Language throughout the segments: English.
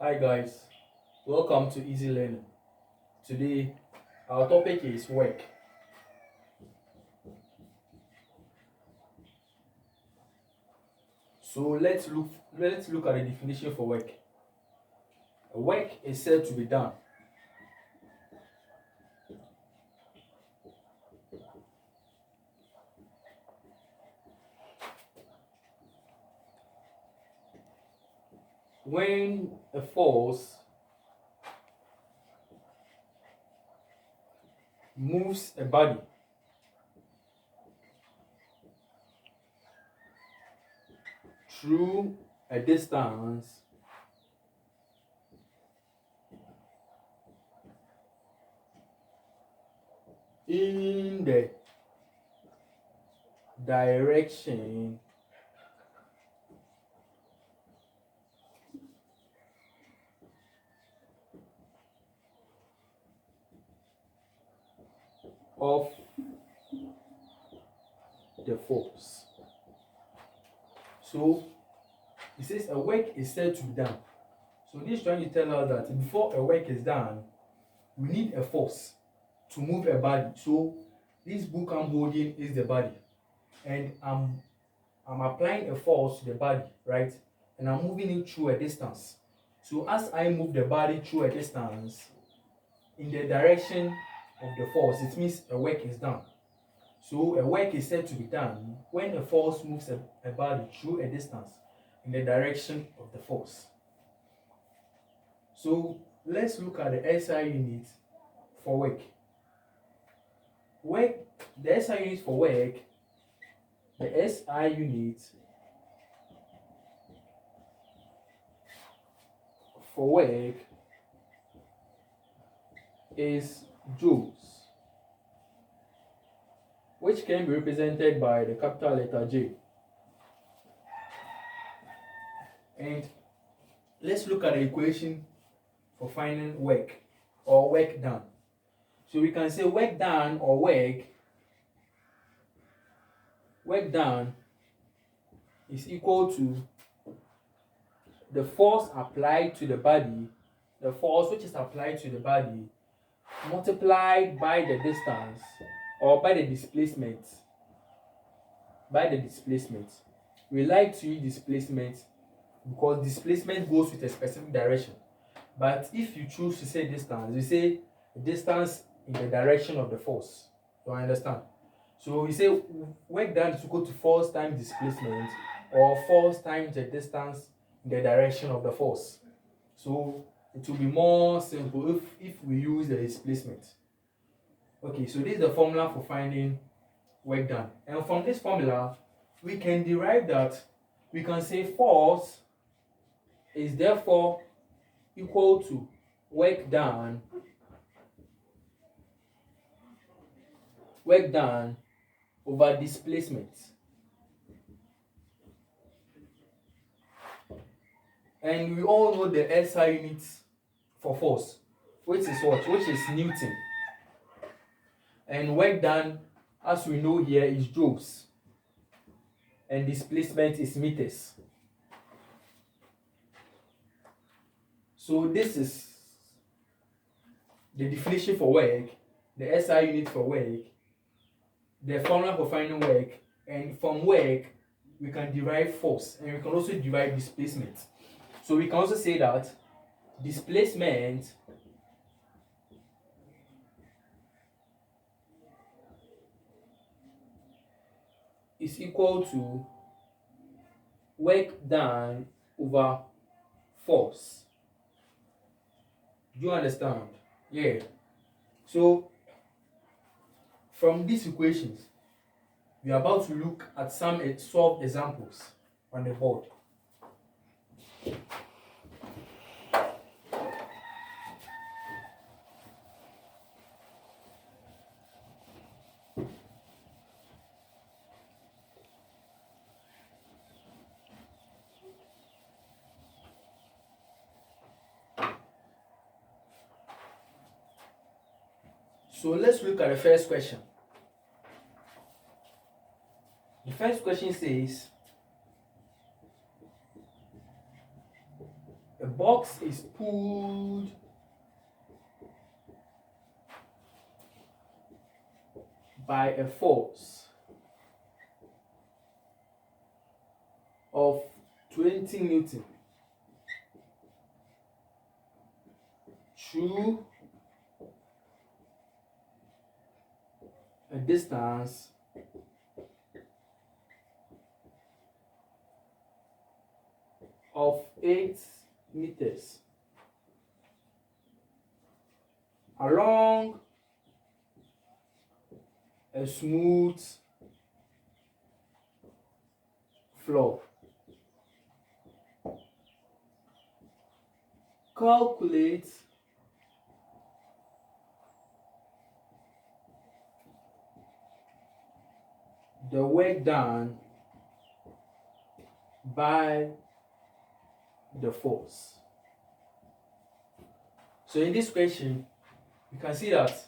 Hi guys, welcome to Easy Learning. Today our topic is work. So let's look at the definition for work. Work is said to be done when a force moves a body through a distance in the direction of the force. So it says a work is said to be done. So this is trying to tell us that before a work is done, we need a force to move a body. So this book I'm holding is the body, and I'm applying a force to the body, right? And I'm moving it through a distance. So as I move the body through a distance in the direction of the force, it means a work is done. So a work is said to be done when a force moves a body through a distance in the direction of the force. So let's look at the SI unit for work. The SI unit for work, the SI unit for work is joules, which can be represented by the capital letter J. And let's look at the equation for finding work or work done. So we can say work done or work done is equal to the force applied to the body, the force which is applied to the body multiplied by the distance or by the displacement. We like to use displacement because displacement goes with a specific direction. But if you choose to say distance, you say distance in the direction of the force. Do I understand? So we say work done is equal to force times displacement, or force times the distance in the direction of the force. So it will be more simple if we use the displacement. Okay, so this is the formula for finding work done. And from this formula, we can derive that we can say force is therefore equal to work done over displacement. And we all know the SI unit for force, which is what? Which is Newton. And work done, as we know here, is joules. And displacement is meters. So this is the definition for work, the SI unit for work, the formula for finding work, and from work we can derive force, and we can also derive displacement. So we can also say that displacement is equal to work done over force. Do you understand? Yeah. So from these equations, we are about to look at some solved examples on the board. So let's look at the first question. The first question says, a box is pulled by a force of 20 Newton through a distance of 8 meters along a smooth floor. Calculate the work done by the force. So in this question, you can see that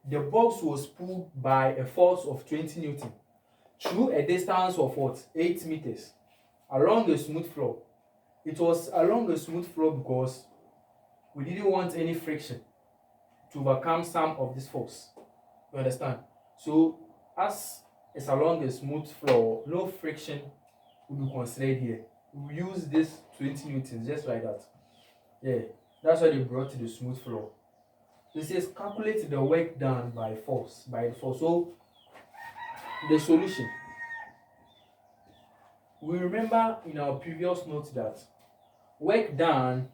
the box was pulled by a force of 20 Newton through a distance of what? 8 meters along a smooth floor. It was along a smooth floor because we didn't want any friction to overcome some of this force. You understand? So as it's along a smooth floor, no friction will be considered here. We use this 20 newtons just like that. Yeah, that's why they brought to the smooth floor. This says calculate the work done by force. So the solution. We remember in our previous note that work done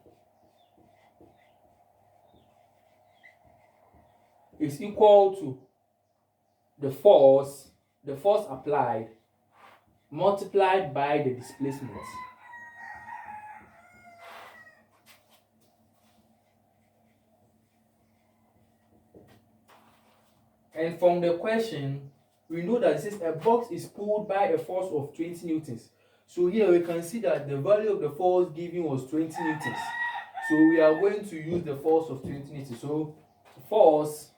is equal to the force applied multiplied by the displacement. And from the question, we know that it says a box is pulled by a force of 20 newtons. So here we can see that the value of the force given was 20 newtons. So we are going to use the force of 20 newtons. So force,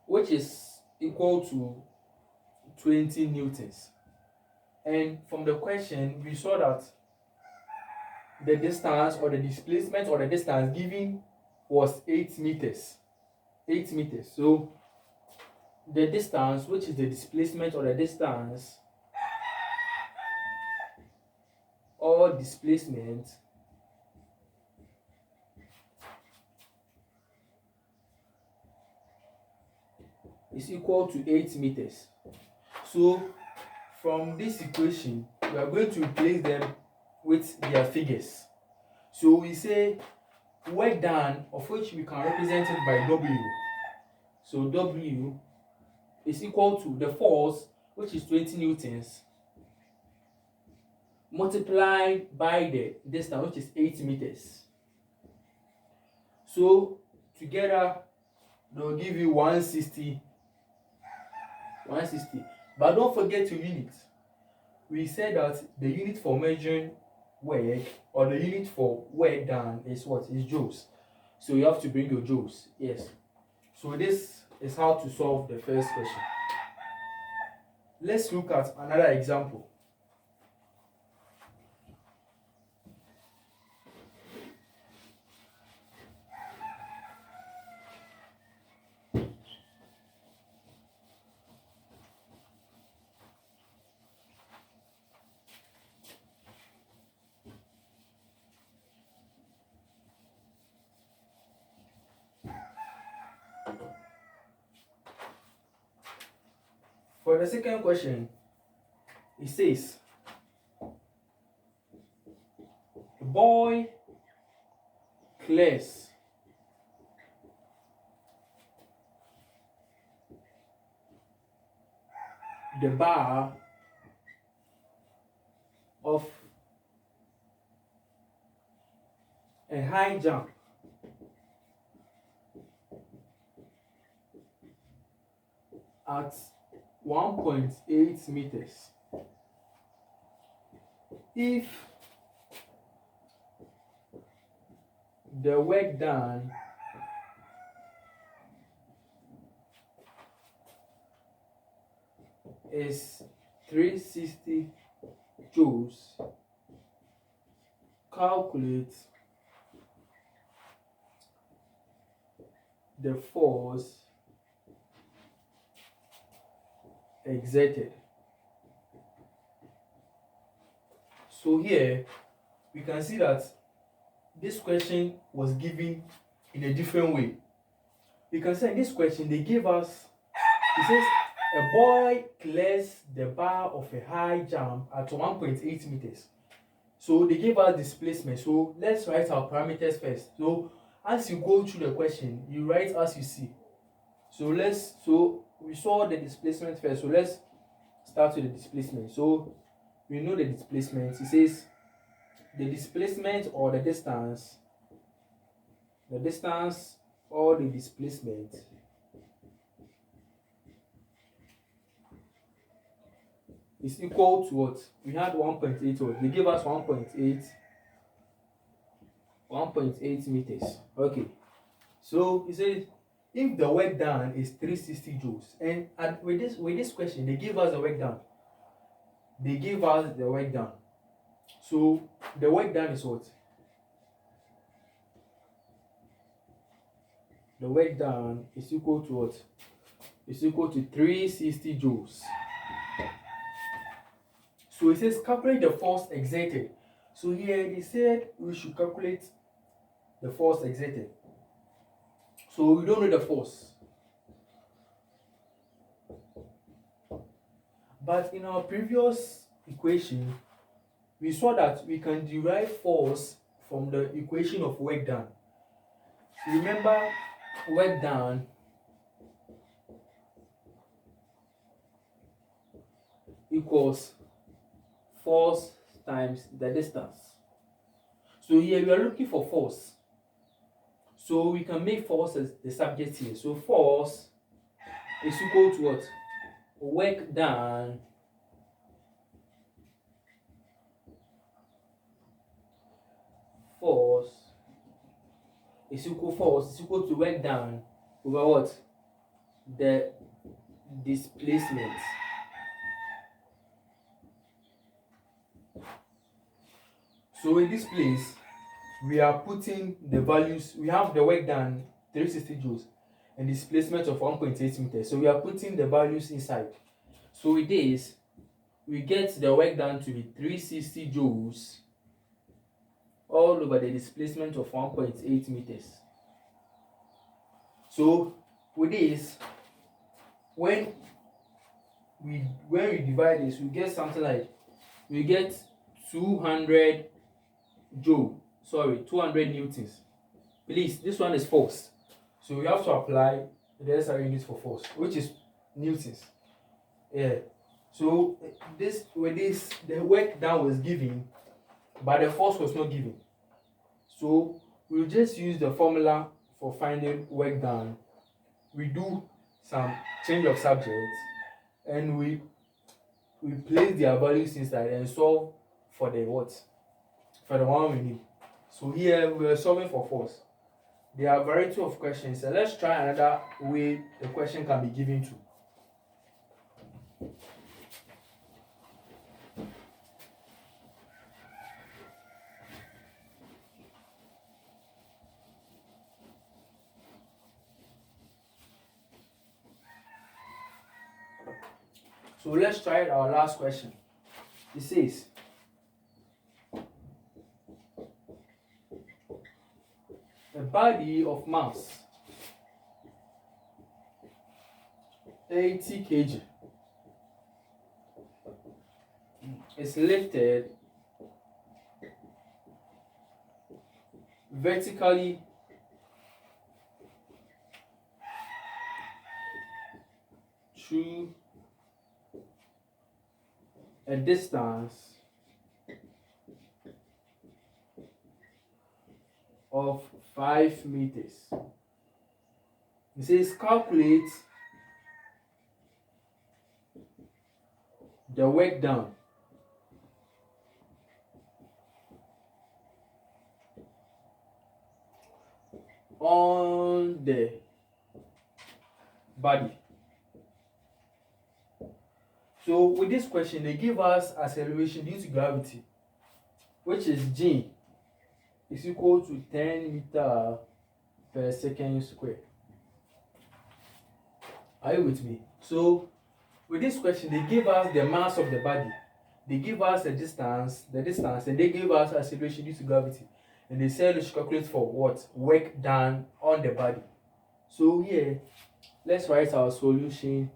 which is equal to 20 newtons. And from the question, we saw that the distance or the displacement or the distance given was 8 meters. 8 meters. So the distance, which is the displacement or the distance or displacement, is equal to 8 meters. So from this equation, we are going to replace them with their figures. So we say work done, of which we can represent it by W. So W is equal to the force, which is 20 newtons, multiplied by the distance, which is 8 meters. So together they'll give you 160. But don't forget your unit. We said that the unit for measuring work or the unit for work done is what? Is joules. So you have to bring your joules. Yes. So this is how to solve the first question. Let's look at another example. For the second question, it says, a boy clears the bar of a high jump at 1.8 meters. If the work done is 360 joules, calculate the force exerted. So here we can see that this question was given in a different way. You can see in this question they gave us, it says a boy clears the bar of a high jump at 1.8 meters. So they gave us displacement. So let's write our parameters first. So as you go through the question, you write as you see. So we saw the displacement first. So let's start with the displacement. So we know the displacement. It says the displacement or the distance or the displacement is equal to what? We had 1.8. They gave us 1.8 meters. Okay. So it says if the work done is 360 joules, and with this question they give us the work done. So the work done is what? The work done is equal to what? Is equal to 360 joules. So it says calculate the force exerted. So here they said we should calculate the force exerted. So we don't know the force. But in our previous equation, we saw that we can derive force from the equation of work done. So remember, work done equals force times the distance. So here we are looking for force. So we can make force as the subject here. So force is equal to what? Work done force is equal to work done over what? The displacement. So in this place, we are putting the values. We have the work done 360 joules and displacement of 1.8 meters. So we are putting the values inside. So with this, we get the work done to be 360 joules all over the displacement of 1.8 meters. So with this, when we divide this, we get something like 200 newtons. Please, this one is force. So we have to apply the SI unit for force, which is newtons. Yeah. So the work done was given, but the force was not given. So we'll just use the formula for finding work done. We do some change of subjects, and we place their values inside and solve for the what? For the one we need. So here we are solving for force. There are a variety of questions. So let's try another way the question can be given to. So let's try our last question. It says, a body of mass 80 kg is lifted vertically through a distance of 5 meters. It says calculate the work done on the body. So with this question, they give us acceleration due to gravity, which is G. is equal to 10 meter per second square. Are you with me? So with this question, they give us the mass of the body, they give us the distance, and they give us acceleration due to gravity. And they said we should calculate for what? Work done on the body. So here, let's write our solution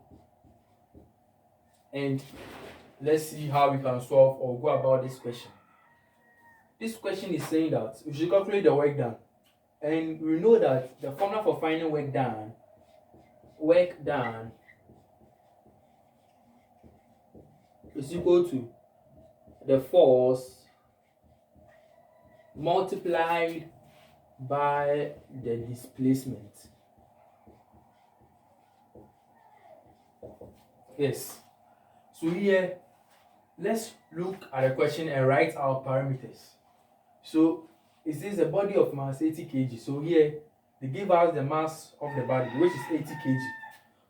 and let's see how we can solve or go about this question. This question is saying that we should calculate the work done. And we know that the formula for finding work done is equal to the force multiplied by the displacement. Yes. So here, let's look at the question and write our parameters. So it says a body of mass 80 kg. So here, they give us the mass of the body, which is 80 kg.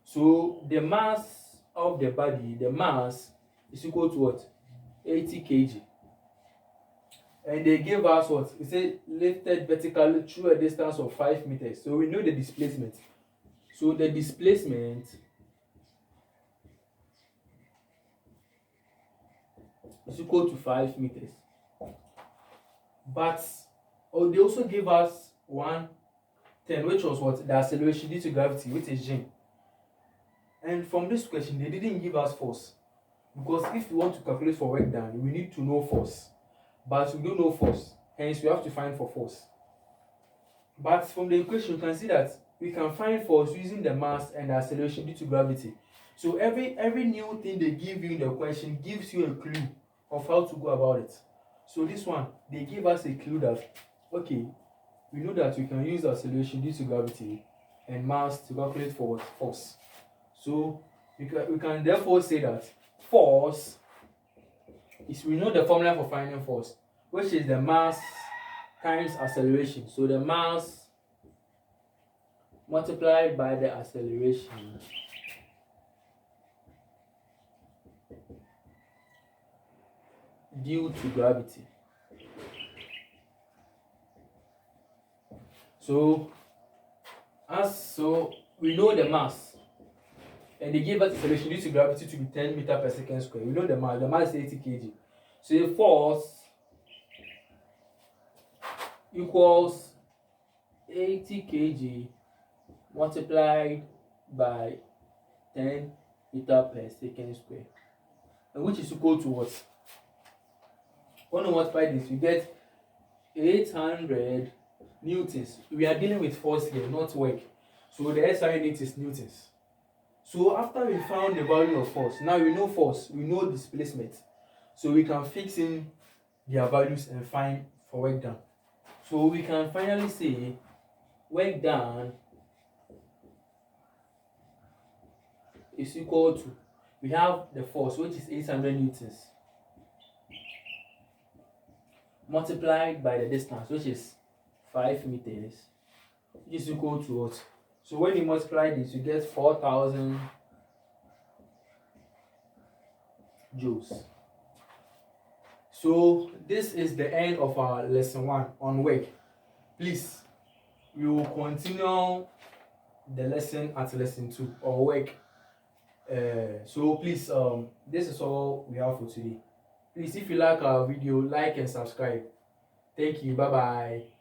So the mass of the body, the mass is equal to what? 80 kg. And they give us what? It says lifted vertically through a distance of 5 meters. So we know the displacement. So the displacement is equal to 5 meters. But they also gave us 110, which was what? The acceleration due to gravity, which is g. And from this question, they didn't give us force. Because if we want to calculate for work done, we need to know force. But we don't know force. Hence, we have to find for force. But from the equation, you can see that we can find force using the mass and the acceleration due to gravity. So every new thing they give you in the question gives you a clue of how to go about it. So this one, they give us a clue that, okay, we know that we can use acceleration due to gravity and mass to calculate for force. So we can therefore say that force is, we know the formula for finding force, which is the mass times acceleration. So the mass multiplied by the acceleration due to gravity. So we know the mass, and they give us acceleration due to gravity to be 10 meters per second square. We know the mass is 80 kg. So the force equals 80 kg multiplied by 10 meters per second square, and which is equal to what? When we multiply this, we get 800 newtons. We are dealing with force here, not work. So the SI unit is newtons. So after we found the value of force, now we know force, we know displacement. So we can fix in their values and find for work done. So we can finally say work done is equal to, we have the force, which is 800 newtons, multiplied by the distance, which is 5 meters, which is equal to what? So when you multiply this, you get 4,000 joules. So this is the end of our lesson 1 on work. Please, we will continue the lesson at lesson 2 or work. So please, this is all we have for today. Please, if you like our video, like and subscribe. Thank you. Bye bye.